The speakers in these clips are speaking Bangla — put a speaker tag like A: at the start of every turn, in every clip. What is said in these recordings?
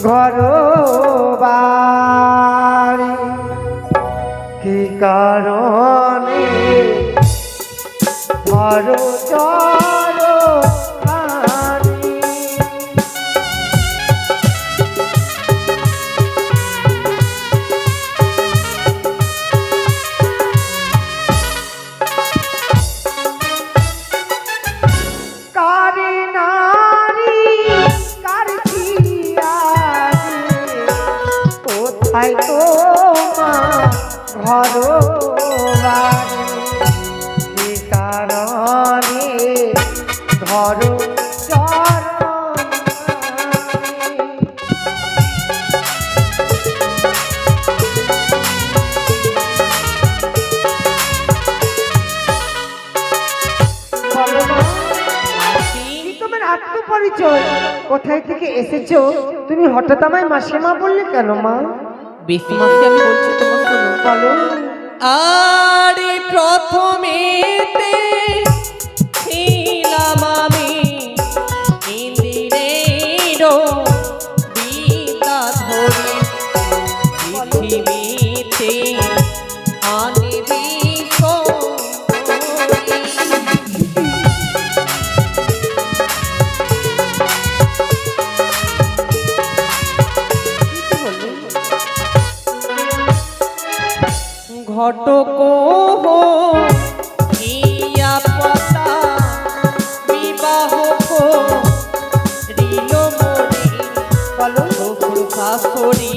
A: ঘর বাড়ি কি কারণে ঘর চর ঘর বাড়ি সে কারণে ঘর চর তোমার আত্মপরিচয় কোথায় থেকে এসেছো তুমি হঠাৎ আমায় মাসিমা বললে কেন মা
B: বেশি মাসি আমি বলছি তোমার শোনো
A: বলো
B: আরে প্রথমেতে ছিলাম আমি ইন্দ্রের বিদ্যা ধরে পৃথিবীতে আনিবি ঘটক ইয়া পাতা বিবাহ রিল মনে বলো শ্বশুর শাশুড়ি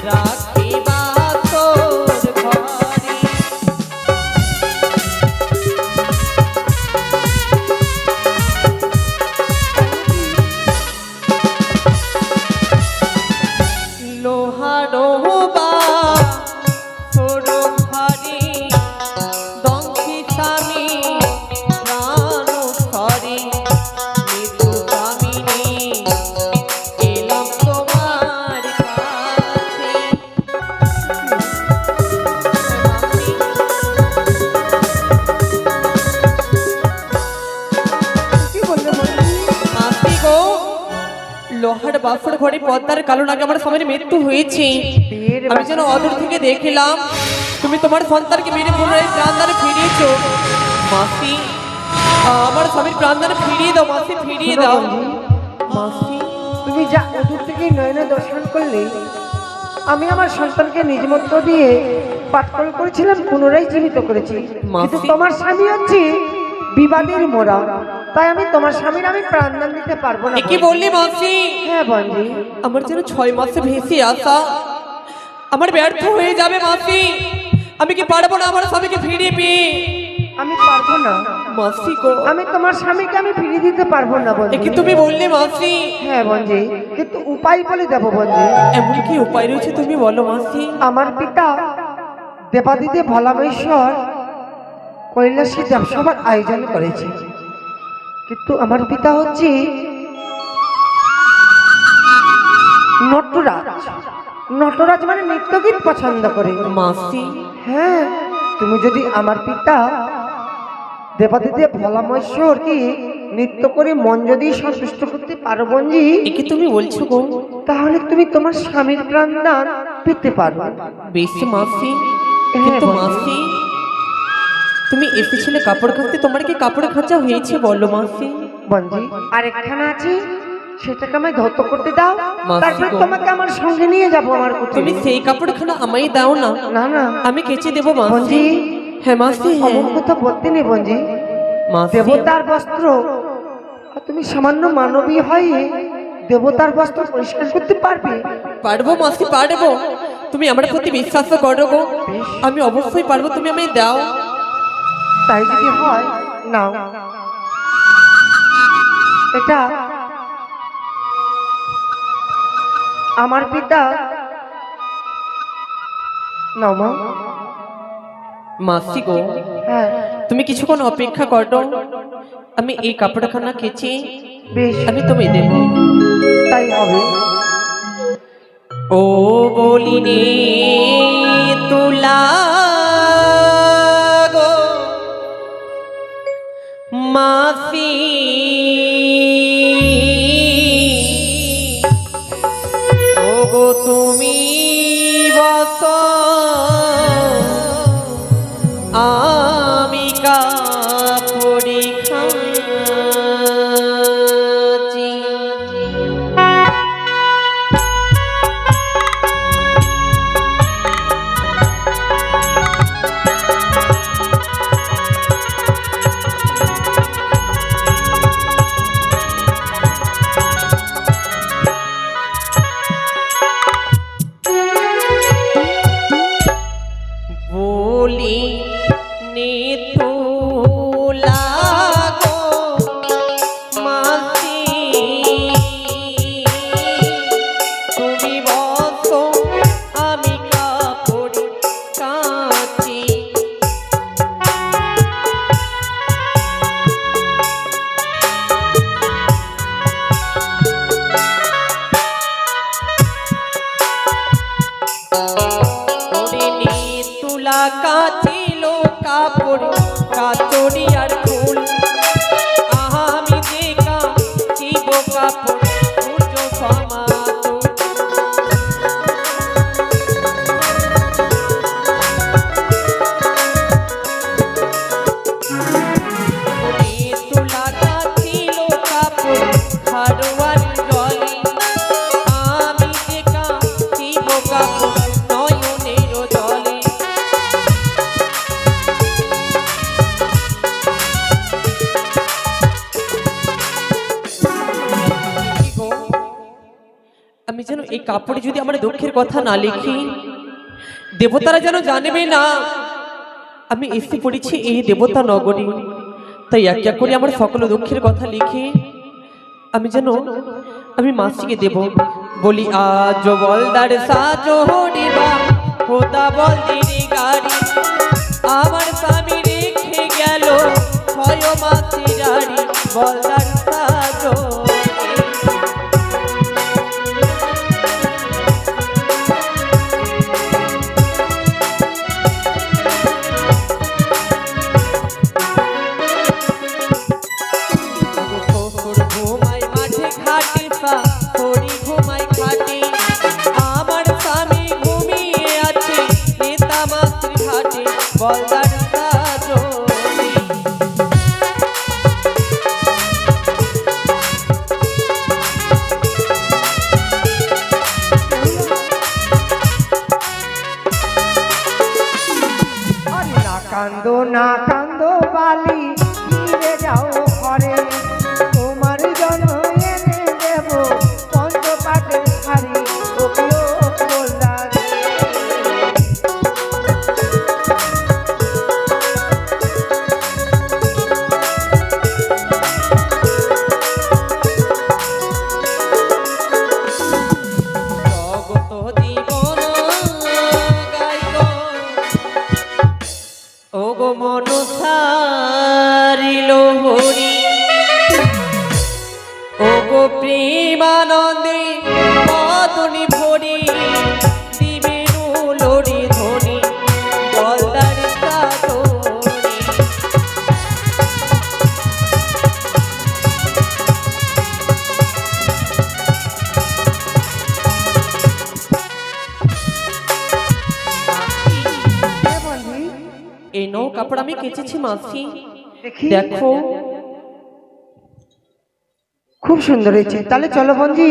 B: রাখিবা তোর ঘরে লোহারো বা লোহার বাফর ঘরে পদ্মার কারণ আগে আমার স্বামীর মৃত্যু হয়েছে আমি যেন অদূর থেকে দেখলাম তুমি তোমার সন্তানকে মেরে পুনরায় প্রাণদানে ফিরিয়েছো মাসি আমার স্বামীর প্রাণদানে ফিরিয়ে দাও মাসি ফিরিয়ে দাও মাসি
A: তুমি যা অদূর থেকেই নয়নে দর্শন করলে আমি আমার সন্তানকে নিজ মন্ত্র দিয়ে পাঠকল করেছিলাম পুনরায় জীবিত করেছি কিন্তু তোমার স্বামী হচ্ছে বিবাদের মোড়া তাই আমি তোমার স্বামীর আমি প্রাণদান দিতে পারবো না
B: কি বললি মাসি
A: হ্যাঁ বন্ধু
B: আমার যেন 6 মাসে ভেসে আসা আমার ব্যর্থ হয়ে যাবে মাসি আমি কি পারবো না আমার স্বামীকে ফিরিয়ে পেয়ে
A: আমি পারবো না
B: মাসি গো
A: আমি তোমার স্বামীকে আমি ফিরিয়ে দিতে পারবো না বন্ধু
B: কি তুমি বললে মাসি
A: হ্যাঁ বন্ধু কিন্তু উপায় বলে দেবো বন্ধু
B: এমন কি উপায় রয়েছে তুমি বলো মাসি
A: আমার পিতা দেবাদিদেব ভোলামেশ্বর কৈলাসী দেবসভার আয়োজন করেছে কিন্তু আমার পিতা হচ্ছে নটরাজ নটরাজ মানে নৃত্যগীত পছন্দ করে
B: মাসি
A: হ্যাঁ তুমি যদি আমার পিতা দেবাদিদেব ভোলামেশ্বরকে নৃত্য করে মন যদি সন্তুষ্ট করতে পারো বঞ্জি
B: কি তুমি বলছো গো
A: তাহলে তুমি তোমার স্বামীর প্রাণদান পেতে পারো
B: বেশি মাসি কিন্তু মাসি তুমি এসেছিলে কাপড় খাঁচতে তোমার কি কাপড় খাঁচা হয়েছে বলো মাসি
A: বঞ্জি আরেকখানা আছে সেটাকে আমায় ধৌত করতে দাও তারপর তোমাকে আমার সঙ্গে নিয়ে যাব আমার কুটিরে
B: তুমি সেই কাপড়খানা আমায় দাও না
A: না না
B: আমি কেচে দেব মাসি
A: বঞ্জি
B: হ্যাঁ মাসি
A: অমন কথা বলতে নেই বঞ্জি দেবতার বস্ত্র আর তুমি সামান্য মানবী হয়ে দেবতার বস্ত্র পরিষ্কার করতে পারবে
B: পারবো মাসি পারবো তুমি আমার প্রতি বিশ্বাস করো গো আমি অবশ্যই পারবো তুমি আমায় দাও
A: তাই যদি হয় নাও এটা আমার পিতা নাও মা
B: মাসি গো
A: হ্যাঁ
B: তুমি কিছুক্ষণ অপেক্ষা করো আমি এই কাপড়খানা কেচে
A: বেশ
B: আমি তোমায় দেব
A: তাই হবে
B: ও বলিনে তুলা গো মাসি ওগো তুমি বস আমি কাপড়ি খাচ্ছি। বলি নেতুলা গো মাসি তুমি বসো আমি কাপড় কাচি। তুলা কাছিল কাপড় কাচড়ি আর ফুল আমি যে কাচিব কাপড় সূর্য সমাতুল। তুলা কাছিল কাপড় খারোয়ার জলে আমি যে কাচিব কাপড় নয়নের জলে। আমি যেন এই কাপড়ে যদি আমার দুঃখের কথা না লিখি দেবতারা যেন জানবে না আমি এসে পড়েছি এই দেবতা নগরী। তাই এক এক করে আমার সকল দুঃখের কথা লিখে আমি মাসিকে দেব। বলি আজ বলদার সাজো হরিবা খোদা বলদিরি গাড়ি আমার স্বামী রেখে গেল ছয় মাসের আড়ি বলদার সাজো। বলদার সাজো
A: না কান্দো বালি ফিরে যাও ঘরে তোমার জন্য এনে দেব পঞ্চপাটের শাড়ি ওগুলো বলদার।
B: ওগো মনসারিল হরি ওগো প্রেমানন্দে মদনি ভরি দিবেনু লড়ি ধনি বলদার সাধনি। এই নৌ কাপড় আমি কেচেছি মাসি দেখো
A: খুব সুন্দর হয়েছে। তাহলে চলো বন্ধু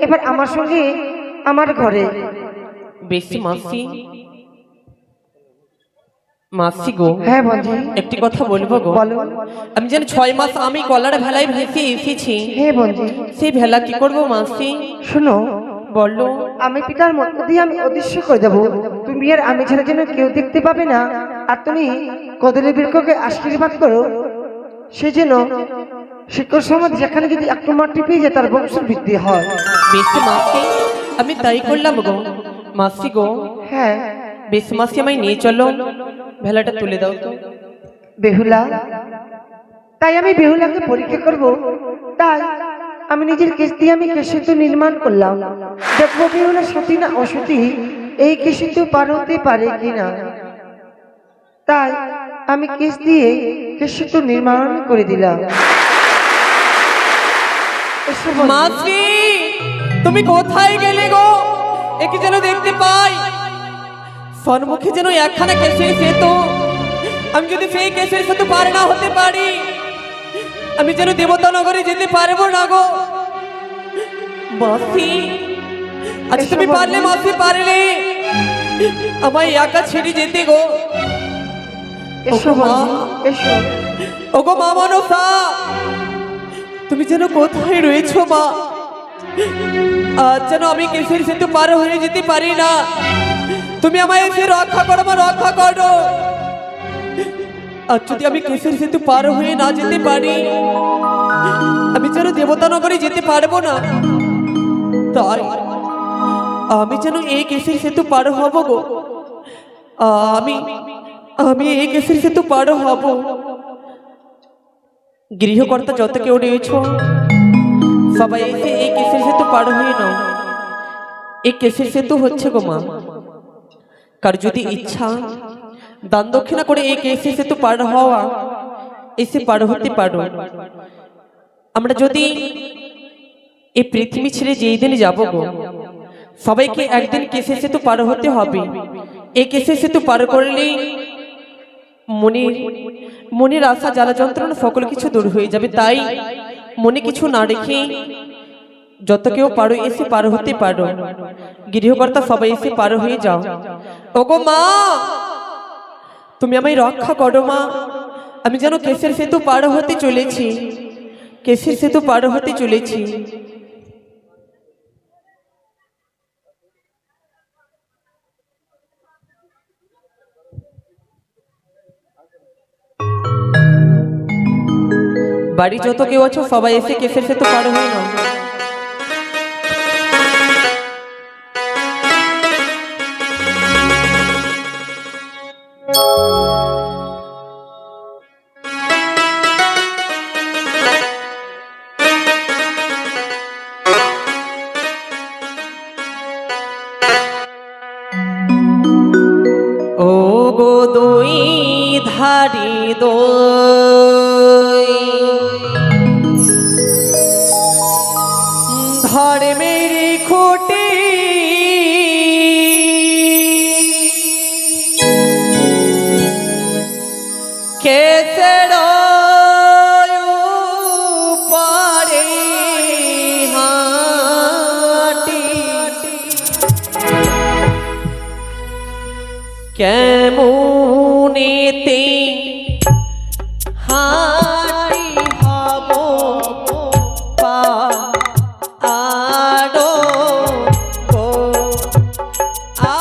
A: এবার আমার সঙ্গে আমার ঘরে।
B: বেশি মাসি মাসি গো।
A: হ্যাঁ বন্ধু
B: একটি কথা বলবো গো।
A: বলো।
B: আমি যেন 6 মাস আমি কলার ভেলায় ভেসে এসেছি।
A: হ্যাঁ বন্ধু
B: সেই ভেলা কি করবো মাসি?
A: শোনো
B: বলো।
A: আমি পিতার মধ্য দিয়ে আমি অদৃশ্য করে দেবো তুমি আর আমি ছাড়া যেন কেউ দেখতে পাবে না। আর তুমি কদলী বৃক্ষকে আশীর্বাদ করো সে যেন শিকড় সমাজ যেখানে যদি একটু মাটি পেয়ে যায় তার বংশ বৃদ্ধি হয়।
B: বেশি মাসি আমি তাই করলাম গো মাসি গো।
A: হ্যাঁ
B: বেশি মাসি আমায় নিয়ে চলো ভেলাটা তুলে দাও তো।
A: বেহুলা তাই আমি বেহুলাকে পরীক্ষা করব তাই আমি নিজের কেশ দিয়ে আমি কেশিন্তু নির্মাণ করলাম। দেখবো বেহুলা সতী না অসতী এই কেশিন্তু পার হতে পারে কিনা। তাই আমি কেশ দিয়ে কেশিন্তু নির্মাণ করে দিলাম।
B: মাসি তুমি কোথায় গেলে গো? একে যেন দেখতে পাই, সম্মুখে যেন একখানা কেসের সেতু। আমি যদি সেই কেসের সেতু পার না হতে পারি, আমি যেন দেবতা নগরে যেতে পারবো না গো মাসি। আচ্ছা তুমি পারলে মাসি, পারলে আমায় একা ছেড়ে যেতে গো।
A: এসো বন্ধু, এসো।
B: ওগো মা মনসা, তুমি যেন কোথায় রয়েছো মা? আজ যেন আমি কেসের সেতু পার হয়ে যেতে পারি না। তুমি আমায় এসে রক্ষা করো মা, রক্ষা করো। আর যদি আমি কেসের সেতু পার হয়ে না যেতে পারি, আমি যেন দেবতা নগরে যেতে পারবো না। তাই আমি যেন এই কেসের সেতু পার হব গো। আমি আমি এই কেসের সেতু পার হব। গৃহকর্তা যত কেউ রয়েছ, সবাই এসে এই কেসের সেতু পার হয়ে নাও। এই কেসের সেতু হচ্ছে গো মা, কার যদি ইচ্ছা দান দক্ষিণা করে এই কেসের সেতু পার হওয়া, এসে পার হতে পারো। আমরা যদি এই পৃথিবী ছেড়ে যেই দিন যাবো গো, সবাইকে একদিন কেসের সেতু পার হতে হবে। এই কেসের সেতু পার করলেই মনের আশা জ্বালা যন্ত্রণা সকল কিছু দূর হয়ে যাবে। তাই মনে কিছু না রেখে যত কেউ পারো এসে পার হতে পারো। গৃহকর্তা সবাই এসে পার হয়ে যাও। ওগো মা, তুমি আমায় রক্ষা করো মা। আমি যেন কেসের সেতু পার হতে চলেছি, কেসের সেতু পার হতে চলেছি। বাড়ি যত কেউ আছো সবাই এসে কেসের সেতু পার হয়ে নাও। ও গো দুই ধারি দই, ধরে মেরি খুঁটি, কেসের পারে হাঁটি, কেমনেতে হাঁটি হব পা আড়ো গো আ।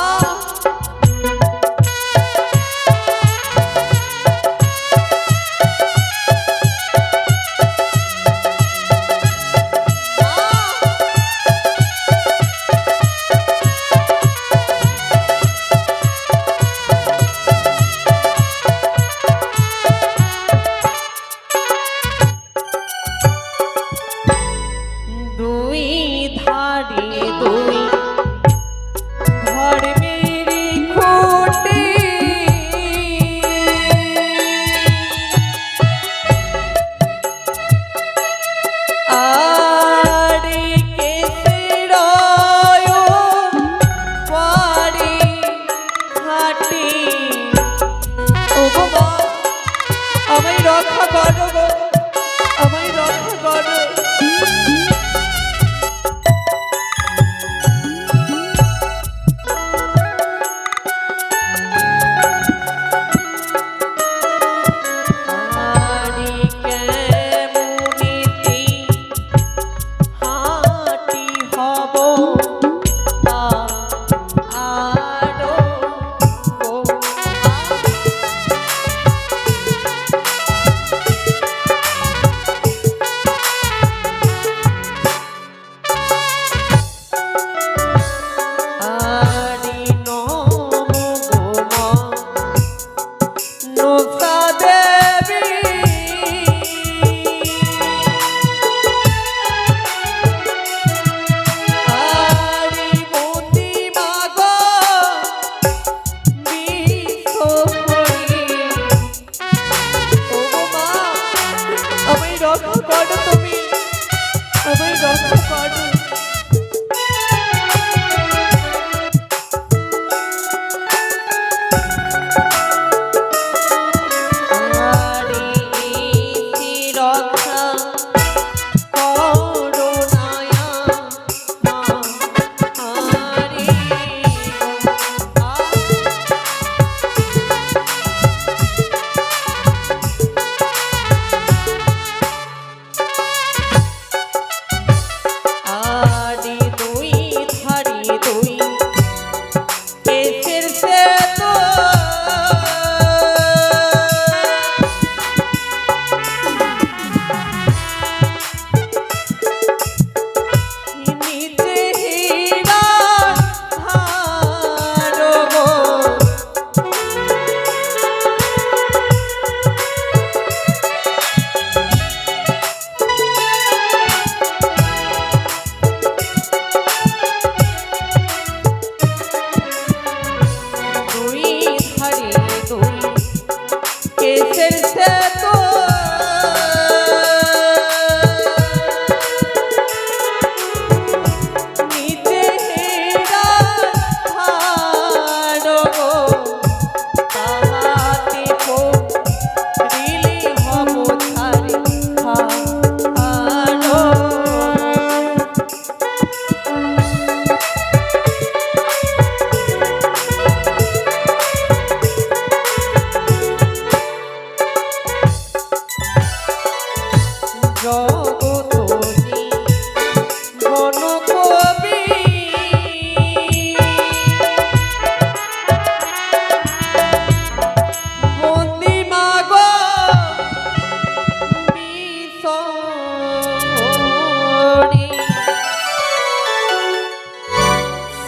B: দুই ধারে দুই ধরে মেরি খুঁটি, আরে কেসের পারে হাঁটি। ওগো মা, আমায় রক্ষা করো গো, আমায় রক্ষা করো।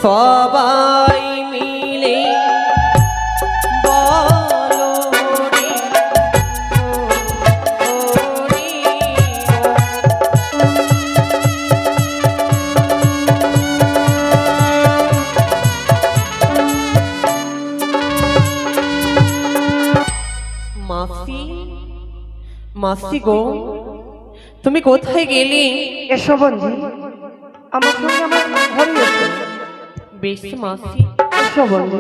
B: সবাই মিলে বলো রে, ও রে, মাসি, মাসি গো, তুমি কোথায় গেলে?
A: এসো বন্ধু, আমার সঙ্গে আমার ঘরে এসো।
B: বেশ মাসি।
A: এসো বন্ধু।